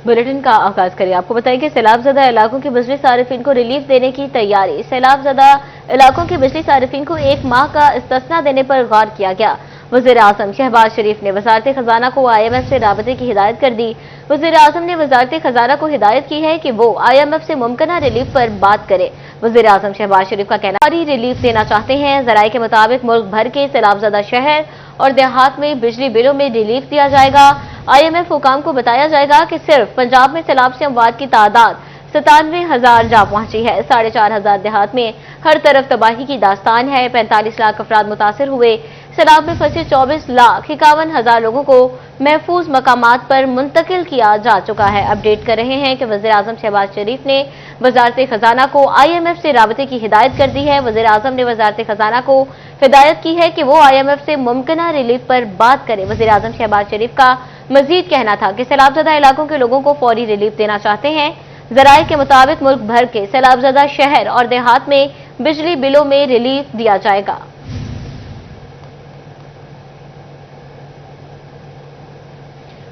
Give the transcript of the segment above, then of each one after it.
Bulletin का आगाज करें। आपको बताएं कि सैलाब ज़दा इलाकों के बिजली सारिफिन को रिलीफ देने की तैयारी। सैलाब ज़दा इलाकों के बिजली सारिफिन को 1 माह का इस्तिस्ना देने पर गौर किया गया। वज़ीर-ए-आज़म शहबाज शरीफ ने वज़ारत खजाना को IMF से राबते की हिदायत कर दी। वज़ीर-ए-आज़म ने वज़ारत खजाना को हिदायत की है कि वो IMF से मुमकिन रिलीफ पर बात करे। वज़ीर-ए-आज़म शहबाज शरीफ का कहना है कि रिलीफ देना चाहते हैं। ज़राए के मुताबिक मुल्क भर के सैलाबज़दा शहर और देहात में बिजली बिलों में रिलीफ दिया जाएगा। IMF हुकाम को बताया जाएगा कि सिर्फ पंजाब में सैलाब से अमवात की तादाद 97,000 जा पहुंची है। 4,500 देहात में हर तरफ तबाही की दास्तान है। 45 लाख अफराद मुतासिर हुए। सैलाब में फंसे 24,51,000 लोगों को महफूज मकामात पर मुंतकिल किया जा चुका है। अपडेट कर रहे हैं कि वज़ीर-ए-आज़म शहबाज शरीफ ने वज़ारत खजाना को IMF से राबते की हिदायत कर दी है। वज़ीर-ए-आज़म ने वज़ारत खजाना को हिदायत की है कि वो IMF से मुमकिन रिलीफ पर बात करे। वज़ीर-ए-आज़म शहबाज शरीफ का मजीद कहना था कि सैलाबज़दा इलाकों के लोगों को फौरी रिलीफ देना चाहते हैं। ज़राए के मुताबिक मुल्क भर के सैलाबज़दा शहर और देहात में बिजली बिलों में रिलीफ दिया जाएगा।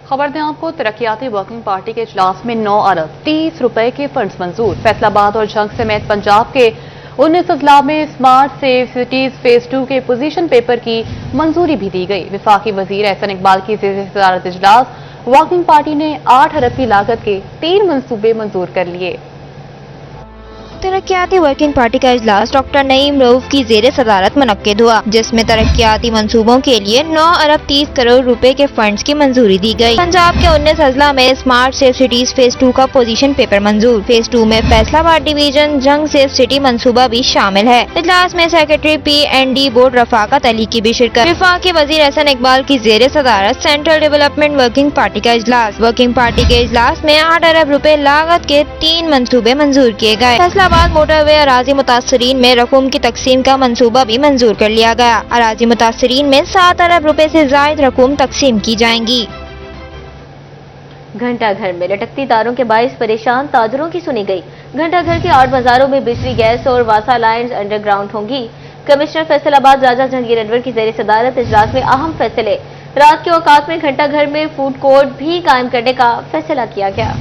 खबर दें आपको, तरक्याती वर्किंग पार्टी के इजलास में 9 अरब 30 रुपए के फंड्स मंजूर। फैसलाबाद और जंग समेत पंजाब के 19 अजला में स्मार्ट सेफ सिटीज फेज 2 के पोजीशन पेपर की मंजूरी भी दी गई। विफाकी वजीर एहसन इकबाल की ज़ेर-ए-सदारत इजलास वर्किंग पार्टी ने 8 अरब की लागत के 3 मंसूबे मंजूर कर लिए। तरक्याती वर्किंग पार्टी का इजलास डॉक्टर नईम रऊफ की ज़ेर सदारत मुनक्किद हुआ, जिसमें तरक्याती मंसूबों के लिए 9 अरब 30 करोड़ रुपए के फंड्स की मंजूरी दी गई। पंजाब के 19 अजला में स्मार्ट सेफ सिटीज फेज 2 का पोजीशन पेपर मंजूर। फेज 2 में फैसलाबाद डिवीजन जंग सेफ सिटी मंसूबा भी शामिल है। इजलास में secretary PND board Rafaqat Ali की भी शिरकत। विफाकी वजीर एहसन इकबाल की ज़ेर सदारत सेंट्रल डेवलपमेंट वर्किंग पार्टी का इजलास। वर्किंग पार्टी के इजलास में 8 अरब रुपए लागत के 3 मंसूबे मंजूर किए गए। फैसलाबाद मोटरवे अराजी मुतासरीन में रकूम की तकसीम का मंसूबा भी मंजूर कर लिया गया। अराजी मुतासरीन में 7 अरब रुपए से जायद रकूम तकसीम की जाएंगी। घंटा घर में लटकती तारों के बाइस परेशान ताजरों की सुनी गई। घंटा घर के 8 बाजारों में बिजली, गैस और वासा लाइन्स अंडरग्राउंड होंगी। कमिश्नर फैसलाबाद राजा जहांगीर अनवर की ज़ेर सदारत इजलास में अहम फैसले। रात के औकात में घंटा घर में फूड कोर्ट भी कायम करने का फैसला किया गया।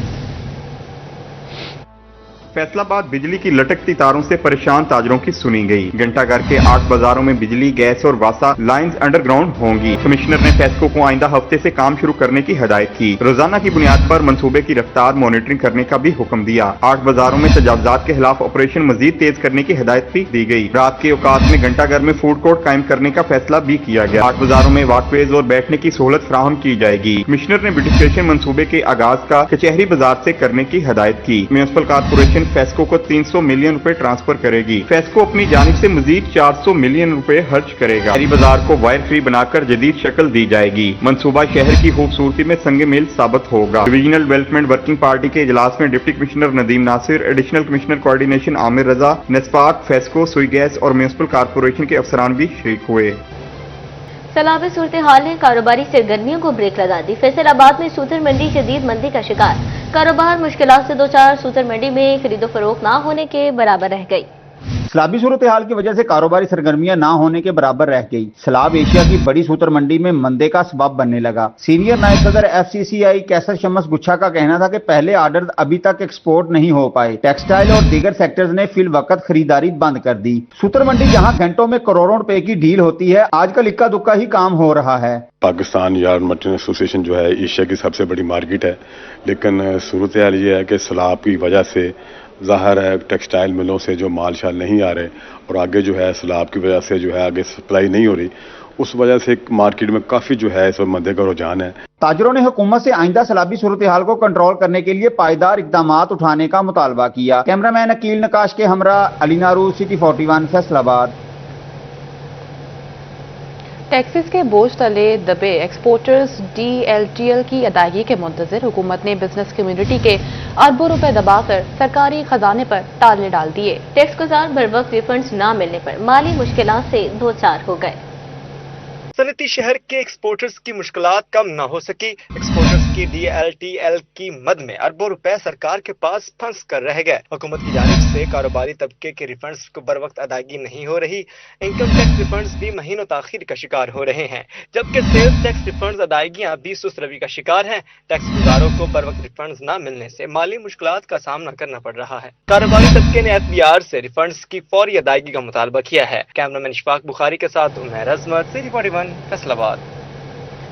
फैसलाबाद बिजली की लटकती तारों से परेशान ताजरों की सुनी गई। घंटाघर के 8 बाजारों में बिजली, गैस और वासा लाइंस अंडरग्राउंड होंगी। कमिश्नर ने फेस्को को आइंदा हफ्ते से काम शुरू करने की हिदायत की। रोजाना की बुनियाद पर मंसूबे की रफ्तार मॉनिटरिंग करने का भी हुक्म दिया। 8 बाजारों में तजावजात के खिलाफ ऑपरेशन मजीद तेज करने की हिदायत भी दी गई। रात के औकात में घंटाघर में फूड कोर्ट कायम करने का फैसला भी किया गया। 8 बाजारों में वॉकवेज और बैठने की सहूलत फराहम की जाएगी। कमिश्नर ने ब्यूटिफिकेशन मंसूबे के आगाज का कचहरी बाजार से करने की हिदायत की। म्युनिसिपल कारपोरेशन फेस्को को 300 मिलियन रुपए ट्रांसफर करेगी। फेस्को अपनी जानिब से मजीद 400 मिलियन रुपए खर्च करेगा। शहरी बाजार को वायर फ्री बनाकर जदीद शक्ल दी जाएगी। मंसूबा शहर की खूबसूरती में संग मील साबित होगा। डिविजनल डेवलपमेंट वर्किंग पार्टी के इजलास में deputy commissioner Nadeem Nasir, additional commissioner coordination Aamir Raza, NESPAK, FESCO, Sui gas और म्युनिसिपल कारपोरेशन के अफसरान भी शरीक हुए। सैलाबी सूरत हाल ने कारोबारी सरगर्मियों को ब्रेक लगा दी। फैसलाबाद में सूतर मंडी शदीद मंदी का शिकार। कारोबार मुश्किलात से दो चार। सूतर मंडी में खरीदो फरोख्त ना होने के बराबर रह गई। सैलाबी सूरत हाल की वजह से कारोबारी सरगर्मियां ना होने के बराबर रह गई। सैलाब एशिया की बड़ी सूतर मंडी में मंदे का सबब बनने लगा। सीनियर नायब सदर FCCI कैसर शमस गुच्छा का कहना था कि पहले आर्डर अभी तक एक्सपोर्ट नहीं हो पाए। टेक्सटाइल और दीगर सेक्टर्स ने फिल वक्त खरीदारी बंद कर दी। सूतर मंडी जहां घंटों में करोड़ों रुपए की डील होती है, आजकल इक्का दुक्का ही काम हो रहा है। पाकिस्तान यार्ड मर्चेंट एसोसिएशन जो है एशिया की सबसे बड़ी मार्केट है, लेकिन सूरत हाल ये है कि सैलाब की वजह से ज़ाहिर है टेक्सटाइल मिलों से जो माल शाल नहीं आ रहे और आगे जो है सैलाब की वजह से जो है आगे सप्लाई नहीं हो रही, उस वजह से मार्केट में काफ़ी जो है इस वक्त मंदे का रुझान है। ताजरों ने हुकूमत से आइंदा सैलाबी सूरत हाल को कंट्रोल करने के लिए पायदार इकदाम उठाने का मुतालबा किया। कैमरामैन अकील नकाश के हमरा अली नारू, सिटी 41 फैसलाबाद। टैक्सेस के बोझ तले दबे एक्सपोर्टर्स DLTL की अदायगी के मुंतज़िर हुकूमत ने बिजनेस कम्युनिटी के अरबों रुपए दबाकर सरकारी खजाने पर ताले डाल दिए। टैक्स गुजार बर वक्त रिफंड्स न मिलने पर माली मुश्किलात से दो चार हो गए। सनती शहर के एक्सपोर्टर्स की मुश्किलात कम न हो सकी। एक्सपोर्टर्स की DLTL की मद में अरबों रुपए सरकार के पास फंस कर रह गए। हुकूमत की जानिब से कारोबारी तबके के रिफंड्स को बर वक्त अदायगी नहीं हो रही। इनकम टैक्स रिफंड्स भी महीनों ताखिर का शिकार हो रहे हैं, जबकि सेल्स टैक्स रिफंड्स अदायगियां भी सुस्त रवि का शिकार हैं। टैक्स गुजारों को बर वक्त रिफंड्स न मिलने से माली मुश्किलात का सामना करना पड़ रहा है। कारोबारी तबके ने FBR से रिफंड्स की फौरी अदायगी का मुतालबा किया है। कैमरामैन इशफाक बुखारी के साथ उमैर अजमत, City 41, फैसलाबाद।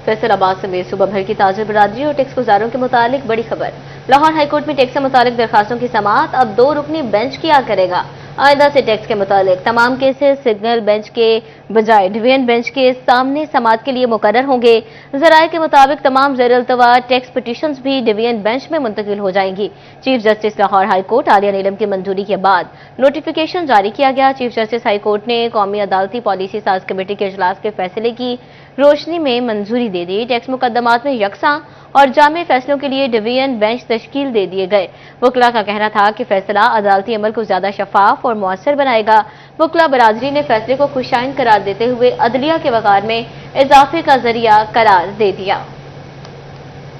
फैसलाबाद समेत सूबा भर की ताजिर बरादरी और टैक्स गुजारों के मुतालिक बड़ी खबर। लाहौर हाईकोर्ट में टैक्स से मुतालिक दरखास्तों की समाअत अब 2 रुकनी बेंच किया करेगा। आइंदा से टैक्स के मुतालिक तमाम केसेस सिग्नल बेंच के बजाय डिवीजन बेंच के सामने समाअत के लिए मुकर्रर होंगे। जराये के मुताबिक तमाम ज़ेर अल्तवा टैक्स पिटीशंस भी डिवीजन बेंच में मुंतकिल हो जाएंगी। Chief justice Lahore high court Aalia Neelam की मंजूरी के बाद नोटिफिकेशन जारी किया गया। चीफ जस्टिस हाई कोर्ट ने कौमी अदालती पॉलिसी साज कमेटी के इजलास के फैसले की रोशनी में मंजूरी दे दी। टैक्स मुकदमात में यकसा और जामे फैसलों के लिए डिवीजन बेंच तश्कील दे दिए गए। वकला का कहना था कि फैसला अदालती अमल को ज्यादा शफाफ और मौसर बनाएगा। वकला बरादरी ने फैसले को खुशाइन करार देते हुए अदलिया के वकार में इजाफे का जरिया करार दे दिया।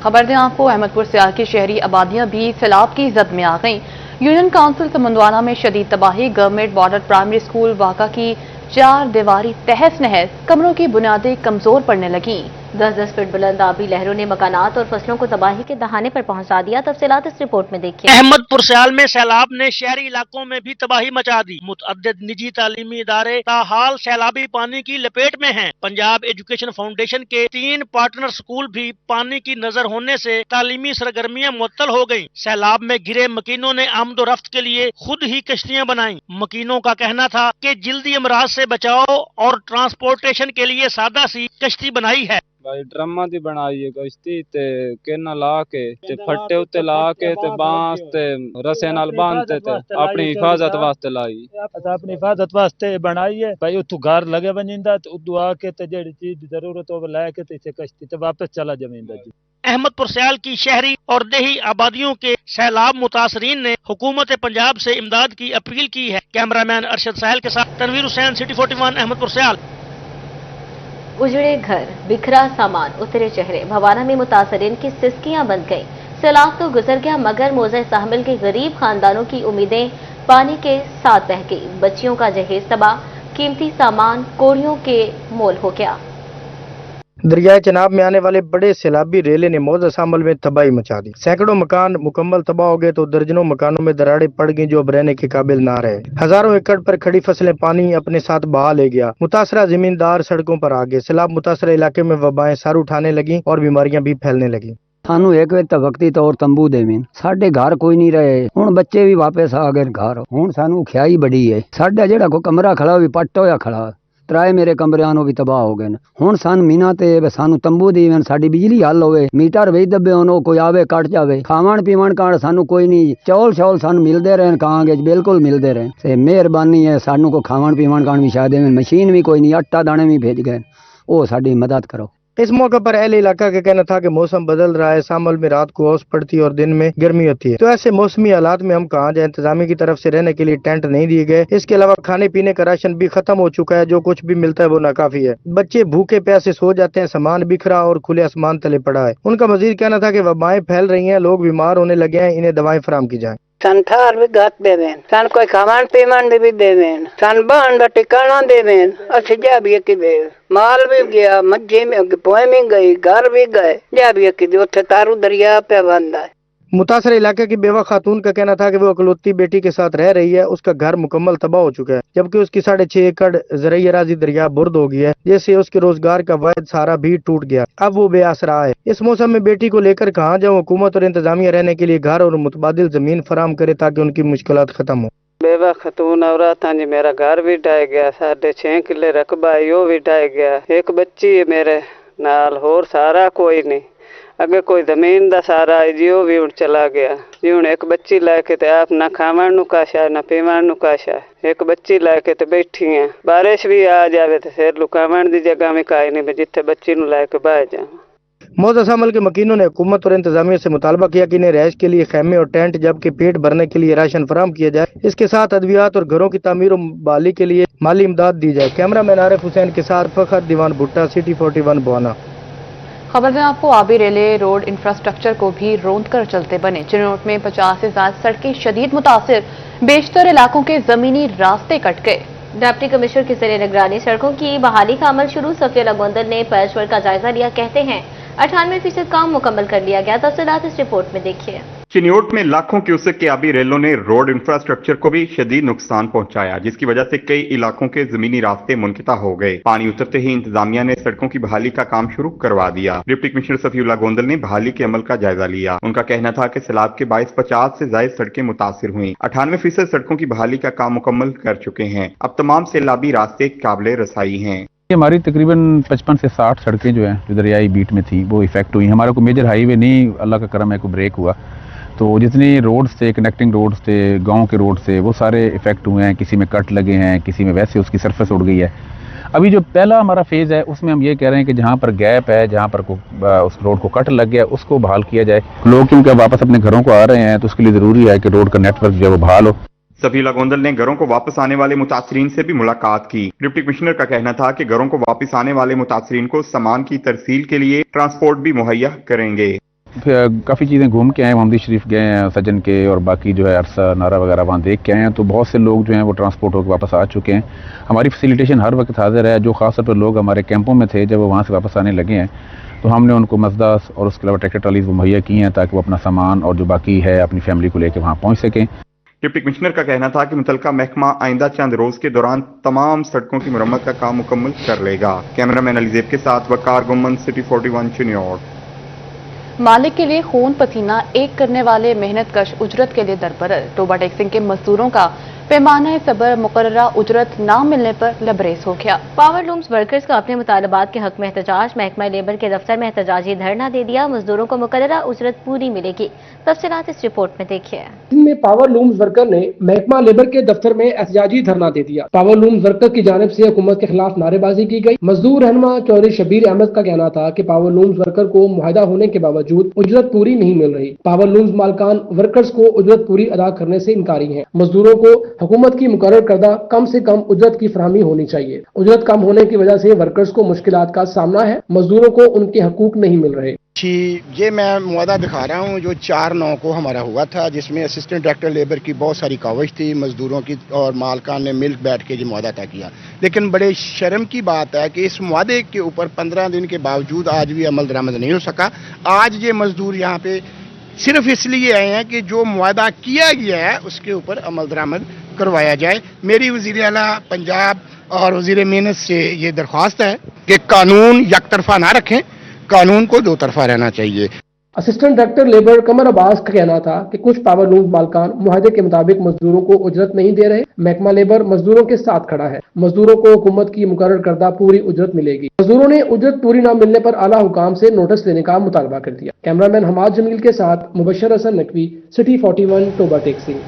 खबर दें आपको, अहमदपुर सियाल की शहरी आबादियां भी सैलाब की जद में आ गईं। यूनियन काउंसिल समंदवाना में शदीद तबाही। गवर्नमेंट बॉर्डर प्राइमरी स्कूल वाका की 4 दीवारी तहस नहस, कमरों की बुनियादें कमजोर पड़ने लगी। 10-10 फीट बुलंद आबी लहरों ने मकानात और फसलों को तबाही के दहाने पर पहुंचा दिया। तफसीलात इस रिपोर्ट में देखिए। अहमदपुर सियाल में सैलाब ने शहरी इलाकों में भी तबाही मचा दी। मुतअद्दिद निजी तालीमी इदारे ताहाल सैलाबी पानी की लपेट में हैं। पंजाब एजुकेशन फाउंडेशन के 3 पार्टनर स्कूल भी पानी की नजर होने से तालीमी सरगर्मियां मुअत्तल हो गयी। सैलाब में घिरे मकीनों ने आमदोरफ्त के लिए खुद ही कश्तियां बनाई। मकीनों का कहना था कि जल्दी अमराज से बचाव और ट्रांसपोर्टेशन के लिए सादा सी कश्ती बनाई है। भाई ड्रम्मा दी बनाई है कश्ती ते केना ला के ते फट्टे उत्ते ला के ते बांस ते रस्से नाल बांधते ते अपनी हिफाजत वास्ते लाई। अपनी हिफाजत वास्ते बनाई है भाई। उतू घर लगे बनिंदा ते उदू आके ते जेड़ी चीज दी जरूरत हो लेके ते इसे कश्ती ते वापस चला जमींदा जी। अहमदपुर सियाल की शहरी और देही आबादियों के सैलाब मुतासरीन ने हुकूमत पंजाब से इमदाद की अपील की है। कैमरामैन अरशद साहिल के साथ तनवीर हुसैन, सिटी 41, अहमदपुर सियाल। उजड़े घर, बिखरा सामान, उतरे चेहरे, भवाना में मुतासरीन की सिसकियां बन गईं। सैलाब तो गुजर गया मगर मोज़े शामिल के गरीब खानदानों की उम्मीदें पानी के साथ बह गई। बच्चियों का जहेज तबाह, कीमती सामान कोड़ियों के मोल हो गया। दरियाए चनाब में आने वाले बड़े सैलाबी रेले ने मौजा शामिल में तबाही मचा दी। सैकड़ों मकान मुकम्मल तबाह हो गए तो दर्जनों मकानों में दरारें पड़ गईं जो अब रहने के काबिल ना रहे। हजारों एकड़ पर खड़ी फसलें पानी अपने साथ बहा ले गया। मुतासरा जमींदार सड़कों पर आ गए। सैलाब मुतासरा इलाके में वबाएं सर उठाने लगी और बीमारियां भी फैलने लगी। सानू एक वक्ती तौर तंबू देवें, साडे घर कोई नहीं रहे। हुण बच्चे भी वापस आ गए घर। हुण सानू ख्याई बड़ी है। साडा जेड़ा को कमरा खड़ा भी पट्ट होया खड़ा। 3 मेरे कमरियां भी तबाह हो गए। हुण सान मीना ते सानू तंबू दीवें, साडी बिजली हल होवे, मीटर भी दबे होनो, कोई आवे कट जावे। खावण पीवण का सानू कोई नहीं, चौल शौल सानू मिलते रहे कहांगे, बिल्कुल मिलते रहे। ते मेहरबानी है सानू को खावण पीवण का भी शायद देवें। मशीन भी कोई नहीं, आटा दाने भी भेज गए। ओ साडी मदद करो। इस मौके पर अहले इलाका का कहना था कि मौसम बदल रहा है। शामल में रात को ओस पड़ती है और दिन में गर्मी होती है, तो ऐसे मौसमी हालात में हम कहाँ जाए। इंतजामी की तरफ से रहने के लिए टेंट नहीं दिए गए। इसके अलावा खाने पीने का राशन भी खत्म हो चुका है। जो कुछ भी मिलता है वो नाकाफी है। बच्चे भूखे प्यासे सो जाते हैं। सामान बिखरा और खुले आसमान तले पड़ा है। उनका मजीद कहना था कि वबाएं फैल रही हैं, लोग बीमार होने लगे हैं, इन्हें दवाएं फराहम की जाए। संथार भी गत देवें, सन कोई खावन पीवन भी देवें, सन बहन का टिकाना देवें। असि जा भी की दे, माल भी गया, मज्जे में पोए में गई, घर भी गए, जा भी की दे। उथे तारू दरिया पे बंदा है। मुतासर इलाके की बेवा खातून का कहना था कि वो अकलौती बेटी के साथ रह रही है। उसका घर मुकम्मल तबाह हो चुका है, जबकि उसकी 6.5 एकड़ ज़रई अराज़ी दरिया बुर्द हो गई है, जिससे उसके रोजगार का वाहिद सहारा भी टूट गया। अब वो बेआसरा है। इस मौसम में बेटी को लेकर कहाँ जाऊँ। हुकूमत और इंतजामिया रहने के लिए घर और मुतबादिल जमीन फराहम करे ताकि उनकी मुश्किलात खत्म हो। बेवा खतून औरत जी, मेरा घर भी ढह गया, 6.5 किले रकबा है, यो भी ढह गया। एक बच्ची है मेरे नाल, होर सारा कोई नहीं। अगे कोई जमीन दा सारा है जी, भी उड़ चला गया जी। हुण एक बच्ची लैके ते आप ना खावण नु काशा ना पीवण नु काशा। एक बच्ची लैके ते बैठी है। बारिश भी आ जावे ते फिर लुकावण दी जगह में काई नहीं, जिथे बच्ची नु लैके बह जावां। मौजा शामिल के मकीनों ने हुकूमत और इंतजामिया से मुतालबा किया कि इन्हें रहायश के लिए खैमे और टेंट जबकि पेट भरने के लिए राशन फराहम किया जाए। इसके साथ अद्वियात और घरों की तामीर और बहाली के लिए माली इमदाद दी जाए। कैमरा मैन आरिफ हुसैन के साथ फखर दीवान भुट्टा, सिटी 41 बुआना। खबर दें आपको, आबी रेले रोड इंफ्रास्ट्रक्चर को भी रोंद कर चलते बने। चिन्नौट में 50 से ज्यादा सड़कें शदीद मुतासिर, बेशतर इलाकों के जमीनी रास्ते कट गए। डिप्टी कमिश्नर की ज़ेरे निगरानी सड़कों की बहाली का अमल शुरू। सफिया गोंदल ने पैच वर्क का जायजा लिया। कहते हैं 98% काम मुकम्मल कर लिया गया। तफसीलात इस रिपोर्ट में देखिए। चिन्नौट में लाखों क्यूसेक के आबी रेलों ने रोड इंफ्रास्ट्रक्चर को भी शदीद नुकसान पहुंचाया, जिसकी वजह से कई इलाकों के जमीनी रास्ते मुनक़ता हो गए। पानी उतरते ही इंतजामिया ने सड़कों की बहाली का काम शुरू करवा दिया। डिप्टी कमिश्नर सफिया गोंदल ने बहाली के अमल का जायजा लिया। उनका कहना था कि सैलाब के बायस 50 से ज्यादा सड़कें मुतासिर हुई। 98% सड़कों की बहाली का काम मुकम्मल कर चुके हैं। अब तमाम सैलाबी रास्ते काबिल रसाई हैं। हमारी तकरीबन 55 से 60 सड़कें जो हैं जो दरियाई बीट में थी वो इफेक्ट हुई। हमारा कोई मेजर हाईवे नहीं, अल्लाह का करम है, कोई ब्रेक हुआ। तो जितनी रोड्स थे, कनेक्टिंग रोड्स थे, गांव के रोड से, वो सारे इफेक्ट हुए हैं। किसी में कट लगे हैं, किसी में वैसे उसकी सरफेस उड़ गई है। अभी जो पहला हमारा फेज़ है उसमें हम ये कह रहे हैं कि जहाँ पर गैप है, जहाँ पर उस रोड को कट लग गया, उसको बहाल किया जाए। लोग क्योंकि वापस अपने घरों को आ रहे हैं तो उसके लिए ज़रूरी है कि रोड का नेटवर्क जो है वो बहाल हो। सफीला गोंदल ने घरों को वापस आने वाले मुतासरीन से भी मुलाकात की। डिप्टी कमिश्नर का कहना था कि घरों को वापस आने वाले मुतासरीन को सामान की तरसील के लिए ट्रांसपोर्ट भी मुहैया करेंगे। काफ़ी चीज़ें घूम के आए, मोहम्मदी शरीफ गए हैं सज्जन के, और बाकी जो है अरसा नारा वगैरह वहाँ देख के आए हैं। तो बहुत से लोग जो हैं वो ट्रांसपोर्ट होकर वापस आ चुके हैं। हमारी फैसिलिटेशन हर वक्त हाजिर है। जो खासतौर पर लोग हमारे कैंपों में थे, जब वो वहाँ से वापस आने लगे हैं तो हमने उनको मजदास और उसके अलावा ट्रैक्टर ट्रालीज मुहैया की हैं ताकि वो अपना सामान और जो बाकी है अपनी फैमिली को लेकर वहाँ पहुँच सकें। डिप्टी कमिश्नर का कहना था कि मुतलका महकमा आइंदा चंद रोज के दौरान तमाम सड़कों की मुरम्मत का काम मुकम्मल कर लेगा। कैमरामैन अलीजेब के साथ वकार गुम्मन, सिटी 41 चिन्नौट। मालिक के लिए खून पसीना एक करने वाले मेहनत कश उजरत के लिए दरबदर। टोबा टैक्सिंग के मजदूरों का पैमाना सबर मुकर्ररा उजरत न मिलने पर लबरेज हो गया। पावर लूम्स वर्कर्स का अपने मुतालबात के हक में एहतजाज। महकमा लेबर के दफ्तर में एहतजाजी धरना दे दिया। मजदूरों को मुकर्ररा उजरत पूरी मिलेगी। तफसीलात इस रिपोर्ट में देखिए। में पावर लूम्स वर्कर ने महकमा लेबर के दफ्तर में एहतजाजी धरना दे दिया। पावर लूम्स वर्कर की जानिब से हुकूमत के खिलाफ नारेबाजी की गई। मजदूर रहनुमा चौधरी शबीर अहमद का कहना था कि पावर लूम्स वर्कर को मुआहदा होने के बावजूद उजरत पूरी नहीं मिल रही। पावर लूम्स मालकान वर्कर्स को उजरत पूरी अदा करने से इनकारी हैं। मजदूरों को हुकूमत की मुकर्रर करदा कम से कम उजरत की फराहमी होनी चाहिए। उजरत कम होने की वजह से वर्कर्स को मुश्किलात का सामना है। मजदूरों को उनके हकूक नहीं मिल रहे। ये मैं मुआदा दिखा रहा हूँ जो 4/9 को हमारा हुआ था, जिसमें असिस्टेंट डायरेक्टर लेबर की बहुत सारी कावज थी मजदूरों की, और मालकान ने मिल बैठ के ये मुआदा तय किया। लेकिन बड़े शर्म की बात है कि इस मुआदे के ऊपर 15 दिन के बावजूद आज भी अमल दरामद नहीं हो सका। आज ये मजदूर यहाँ पे सिर्फ इसलिए आए हैं कि जो मुआदा किया गया है उसके ऊपर अमल दरामद करवाया जाए। मेरी वज़ीर आला पंजाब और वज़ीर मेहनत से ये दरख्वास्त है कि कानून एक तरफा ना रखें, कानून को दो तरफा रहना चाहिए। असिस्टेंट डायरेक्टर लेबर कमर अब्बास का कहना था कि कुछ पावर लूम्स मालकान मुआहदे के मुताबिक मजदूरों को उजरत नहीं दे रहे। महकमा लेबर मजदूरों के साथ खड़ा है। मजदूरों को हुकूमत की मुकर्रर करदा पूरी उजरत मिलेगी। मजदूरों ने उजरत पूरी न मिलने पर आला हुकाम से नोटिस लेने का मुतालबा कर दिया। कैमरामैन हमाद जमील के साथ मुबशर हसन नकवी, सिटी 41 टोबा टैक्सिंग।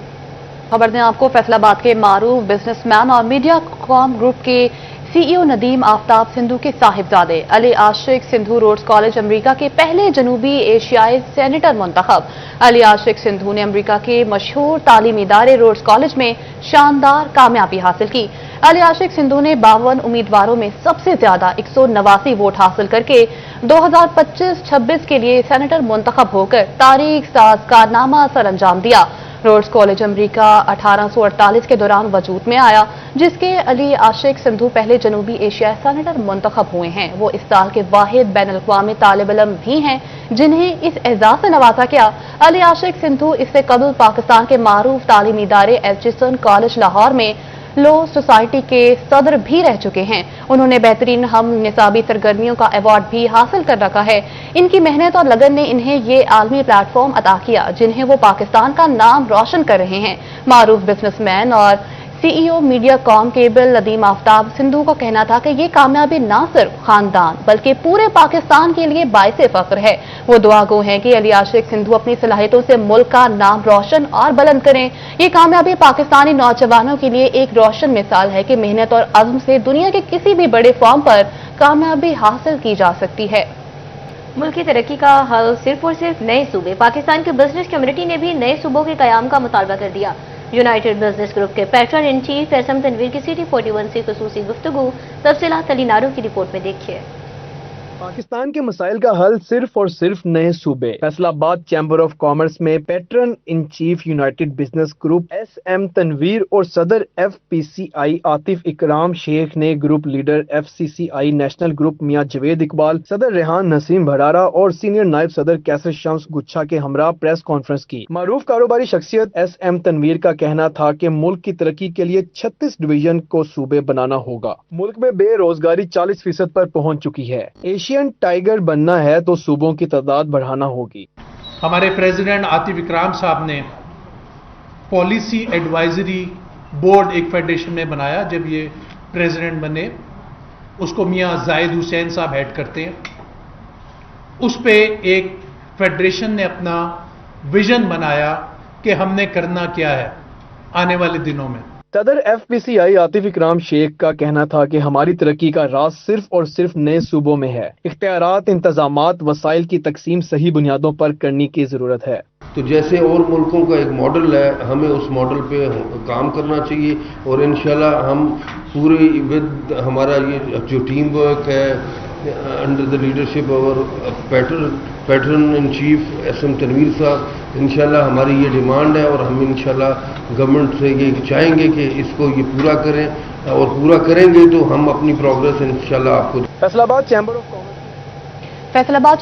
खबर दें आपको, फैसलाबाद के मारूफ बिजनेसमैन और मीडिया कॉम ग्रुप के सीईओ नदीम आफ्ताब सिंधु के साहिबजादे Ali Ashiq Sindhu Rhodes college America के पहले जनूबी एशियाई सेनेटर मुंतखब। अली आशिक सिंधु ने अमेरिका के मशहूर तालीमी इदारे रोड्स कॉलेज में शानदार कामयाबी हासिल की। अली आशिक सिंधु ने 52 उम्मीदवारों में सबसे ज्यादा 189 वोट हासिल करके 2025-26 के लिए सेनेटर मुंतखब होकर तारीख साज कारनामा सर अंजाम दिया। रोड्स कॉलेज अमेरिका 1848 के दौरान वजूद में आया, जिसके अली आशिक सिंधु पहले जनूबी एशियाई सेनेटर मुंतखब हुए हैं। वो इस साल के वाहिद बैन अल-अक़वामी तालिब इल्म भी हैं जिन्हें इस एजाज से नवाजा गया। अली आशिक सिंधु इससे कबल पाकिस्तान के मारूफ तालीमी इदारे एचिसन कॉलेज लाहौर में लॉ सोसाइटी के सदर भी रह चुके हैं। उन्होंने बेहतरीन हम निसाबी सरगर्मियों का अवार्ड भी हासिल कर रखा है। इनकी मेहनत और लगन ने इन्हें ये आलमी प्लेटफॉर्म अता किया जिन्हें वो पाकिस्तान का नाम रोशन कर रहे हैं। मारूफ बिजनेसमैन और CEO media com cable Nadeem Aftab Sindhu का कहना था कि ये कामयाबी न सिर्फ खानदान बल्कि पूरे पाकिस्तान के लिए बाइसे फख्र है। वो दुआ गो हैं कि अली आशिक सिंधु अपनी सलाहियतों से मुल्क का नाम रोशन और बुलंद करें। ये कामयाबी पाकिस्तानी नौजवानों के लिए एक रोशन मिसाल है कि मेहनत और अज़्म से दुनिया के किसी भी बड़े फॉर्म पर कामयाबी हासिल की जा सकती है। मुल्क की तरक्की का हल सिर्फ और सिर्फ नए सूबे। पाकिस्तान के बिजनेस कम्युनिटी ने भी नए सूबों के कयाम का मुतालबा कर दिया। यूनाइटेड बिजनेस ग्रुप के patron in chief SM Tanveer की सिटी 41 से खुसूसी गुफ्तगू। तफसीलात अली नारू की रिपोर्ट में देखिए। پاکستان کے مسائل کا حل صرف اور صرف نئے صوبے۔ Faisalabad chamber of commerce میں patron in chief united business group S M Tanveer اور صدر ایف پی سی آئی عاطف اکرام شیخ نے گروپ لیڈر ایف سی سی آئی نیشنل گروپ میاں جوید اقبال، صدر ریحان نسیم بھرارا اور سینئر نائب صدر کیسر شمس گچھا کے ہمراہ پریس کانفرنس کی۔ معروف کاروباری شخصیت ایس ایم تنویر کا کہنا تھا کہ ملک کی ترقی کے لیے 36 ڈویژن کو صوبے بنانا ہوگا۔ ملک میں بے روزگاری 40% پر پہنچ چکی ہے۔ ایشین ٹائیگر بننا ہے تو صوبوں کی تعداد بڑھانا ہوگی۔ ہمارے پریزیڈنٹ عاطف اکرام صاحب نے پالیسی ایڈوائزری بورڈ ایک فیڈریشن میں بنایا، جب یہ پریزیڈنٹ بنے اس کو میاں زاہد حسین صاحب ہیڈ کرتے ہیں۔ اس پہ ایک فیڈریشن نے اپنا ویژن بنایا کہ ہم نے کرنا کیا ہے آنے والے دنوں میں۔ صدر ایف پی سی آئی عاطف اکرام شیخ کا کہنا تھا کہ ہماری ترقی کا راز صرف اور صرف نئے صوبوں میں ہے۔ اختیارات، انتظامات، وسائل کی تقسیم صحیح بنیادوں پر کرنے کی ضرورت ہے۔ تو جیسے اور ملکوں کا ایک ماڈل ہے، ہمیں اس ماڈل پہ کام کرنا چاہیے، اور انشاءاللہ ہم پورے ود ہمارا یہ جو ٹیم ورک ہے انڈر دا لیڈرشپ اور patron in chief S M Tanveer صاحب، انشاءاللہ ہماری یہ ڈیمانڈ ہے اور ہم انشاءاللہ گورنمنٹ سے یہ چاہیں گے کہ اس کو یہ پورا کریں، اور پورا کریں گے تو ہم اپنی پروگرس انشاءاللہ آپ کو۔ فیصل آباد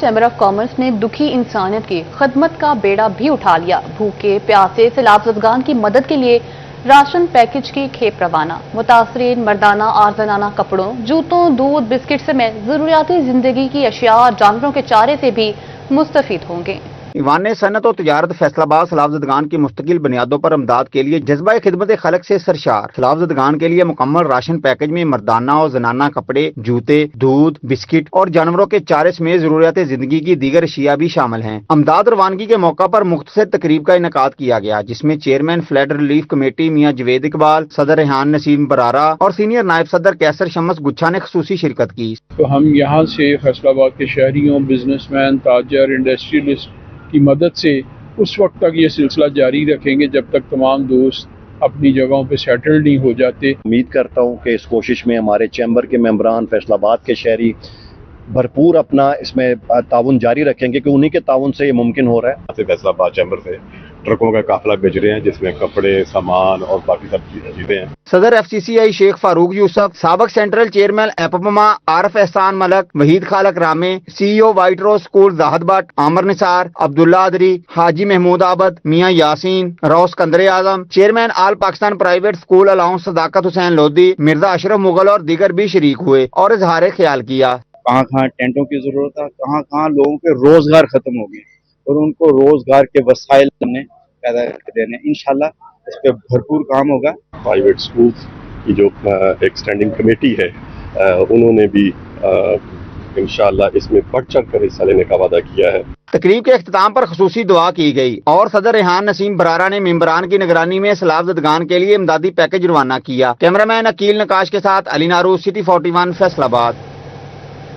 چیمبر آف کامرس نے دکھی انسانیت کی خدمت کا بیڑا بھی اٹھا لیا۔ بھوکے پیاسے سیلاب زدگان کی مدد کے لیے راشن پیکج کی کھیپ روانہ۔ متاثرین مردانہ اور زنانہ کپڑوں، جوتوں، دودھ، بسکٹ سمیت ضروریاتی زندگی کی اشیاء اور جانوروں کے چارے سے بھی مستفید ہوں گے۔ ایوان صنعت و تجارت فیصل آباد سیلاب زدگان کی مستقل بنیادوں پر امداد کے لیے جذبہ خدمت خلق سے سرشار۔ سیلاب زدگان کے لیے مکمل راشن پیکج میں مردانہ اور زنانہ کپڑے، جوتے، دودھ، بسکٹ اور جانوروں کے چارے سمیت ضروریات زندگی کی دیگر اشیاء بھی شامل ہیں۔ امداد روانگی کے موقع پر مختصر تقریب کا انعقاد کیا گیا، جس میں چیئرمین فلڈ ریلیف کمیٹی میاں جوید اقبال، صدر ریحان نسیم برارہ اور سینئر نائب صدر کیسر شمس گچھا نے خصوصی شرکت کی۔ تو ہم یہاں سے فیصل آباد کے شہریوں، بزنس مین، تاجر، انڈسٹریلسٹ کی مدد سے اس وقت تک یہ سلسلہ جاری رکھیں گے جب تک تمام دوست اپنی جگہوں پہ سیٹل نہیں ہو جاتے۔ امید کرتا ہوں کہ اس کوشش میں ہمارے چیمبر کے ممبران، فیصل آباد کے شہری بھرپور اپنا اس میں تعاون جاری رکھیں گے، کہ انہی کے تعاون سے یہ ممکن ہو رہا ہے۔ فیصل آباد چیمبر سے ٹرکوں کا قافلہ بھیج رہے ہیں، جس میں کپڑے، سامان اور باقی سب چیزیں ہیں۔ صدر ایف سی سی آئی شیخ فاروق یوسف، سابق سینٹرل چیئرمین ایپما Arif Ehsan Malik, Waheed Khaliq Ramay, C E O white rose school Zahid Butt, Aamir Nisar, Abdullah ادری، حاجی محمود عابد، میاں یاسین، روس کندر Azam, chairman all Pakistan private school alliance Sadaqat Hussain Lodhi, Mirza اشرف مغل اور دیگر بھی شریک ہوئے اور اظہار خیال کیا۔ کہاں کہاں ٹینٹوں کی ضرورت ہے، کہاں کہاں لوگوں کے روزگار ختم ہو گئے، اور ان کو روزگار کے وسائل نے پیدا کر دینے، انشاءاللہ اس پہ بھرپور کام ہوگا۔ پرائیویٹ اسکولس کی جو ایک اسٹینڈنگ کمیٹی ہے، انہوں نے بھی انشاءاللہ اس میں بڑھ چڑھ کر حصہ لینے کا وعدہ کیا ہے۔ تقریب کے اختتام پر خصوصی دعا کی گئی اور صدر ریحان نسیم برارہ نے ممبران کی نگرانی میں سیلاب زدگان کے لیے امدادی پیکج روانہ کیا۔ کیمرہ مین عقیل نقاش کے ساتھ علی ناروز، سٹی 41 فیصل آباد۔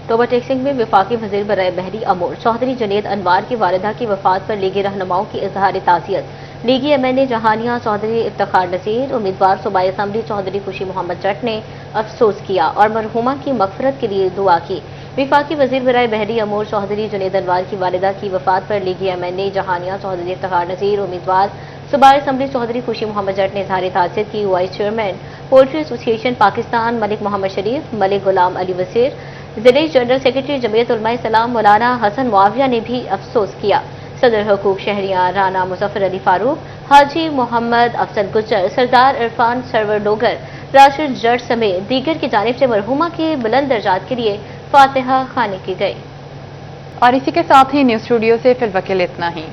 توبہ ٹیکسنگ میں وفاقی وزیر برائے بحری امور چودھری جنید انوار کی والدہ کی وفات پر لیگی رہنماؤں کی اظہار تعزیت۔ لیگی ایم این اے جہانیہ چودھری افتخار نذیر، امیدوار صوبائی اسمبلی چودھری خوشی محمد جٹ نے افسوس کیا اور مرحومہ کی مغفرت کے لیے دعا کی۔ وفاقی وزیر برائے بحری امور چودھری جنید انوار کی والدہ کی وفات پر لیگی ایم این اے جہانیہ چودھری افتخار نذیر، امیدوار صوبائی اسمبلی چودھری خوشی محمد جٹ نے اظہار تعزیت کی۔ وائس چیئرمین پولٹری ایسوسی ایشن پاکستان ملک محمد شریف، ملک غلام علی وزیر، ضلعی جنرل سیکرٹری جمعیت علماء اسلام مولانا حسن معاویہ نے بھی افسوس کیا۔ صدر حقوق شہریاں رانا مظفر علی فاروق، حاجی محمد افضل گجر، سردار عرفان سرور ڈوگر، راشد جٹ سمیت دیگر کی جانب سے مرحومہ کے بلند درجات کے لیے فاتحہ خوانی کی گئی۔ اور اسی کے ساتھ ہی نیوز اسٹوڈیو سے فی الوقت اتنا ہی۔